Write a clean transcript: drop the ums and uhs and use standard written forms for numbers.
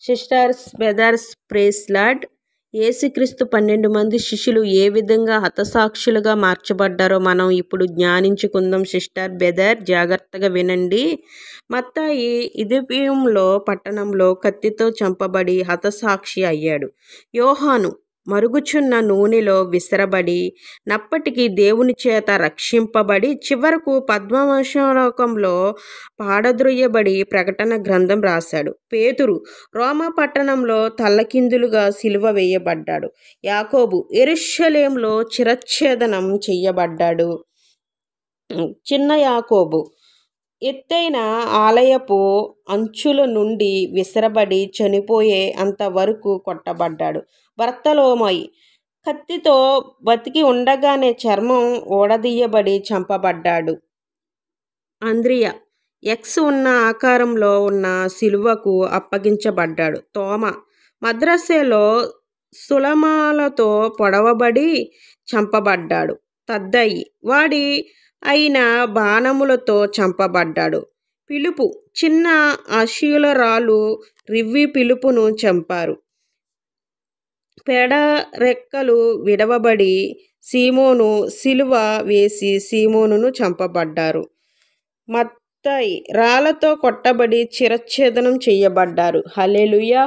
Sisters, brothers, praise lord. యేసుక్రీస్తు 12 మంది శిష్యులు ఏ విధంగా హతసాక్షులుగా మార్చబడ్డారో మనం ఇప్పుడు జ్ఞానించుకుందాం. సిస్టర్, బ్రదర్, జాగ్రత్తగా వినండి. మత్తాయి ఇథియోపియాలో పట్టణంలో కత్తితో చంపబడి హతసాక్షి అయ్యాడు. యోహాను మరుగుచున్న నూనెలో విసరబడి నప్పటికీ దేవుని చేత రక్షింపబడి చివరకు పద్మవశలోకంలో పాడద్రోయబడి ప్రకటన గ్రంథం రాశాడు. పేతురు రోమా పట్టణంలో తల్లకిందులుగా సిలువ వేయబడ్డాడు. యాకోబు యెరూషలేములో శిరచ్ఛేదనం చెయ్యబడ్డాడు. చిన్న యాకోబు ఎత్తైన ఆలయపు అంచుల నుండి విసరబడి చనిపోయే అంతవరకు కొట్టబడ్డాడు. బర్తలోమయి కత్తితో బతికి ఉండగానే చర్మం ఊడదీయబడి చంపబడ్డాడు. అంద్రియ ఎక్స్ ఉన్న ఆకారంలో ఉన్న సిలువకు అప్పగించబడ్డాడు. తోమ మద్రసేలో సులమాలతో పొడవబడి చంపబడ్డాడు. తద్దయి వాడి అయిన బాణములతో చంపబడ్డాడు. పిలుపు చిన్న అశీలరాలు రివ్వి పిలుపును చంపారు. పెడరెక్కలు విడవబడి సీమోను సిలువ వేసి సీమోనును చంపబడ్డారు. మత్తయి రాళ్లతో కొట్టబడి శిరచ్ఛేదనం చేయబడ్డారు. హల్లెలూయా.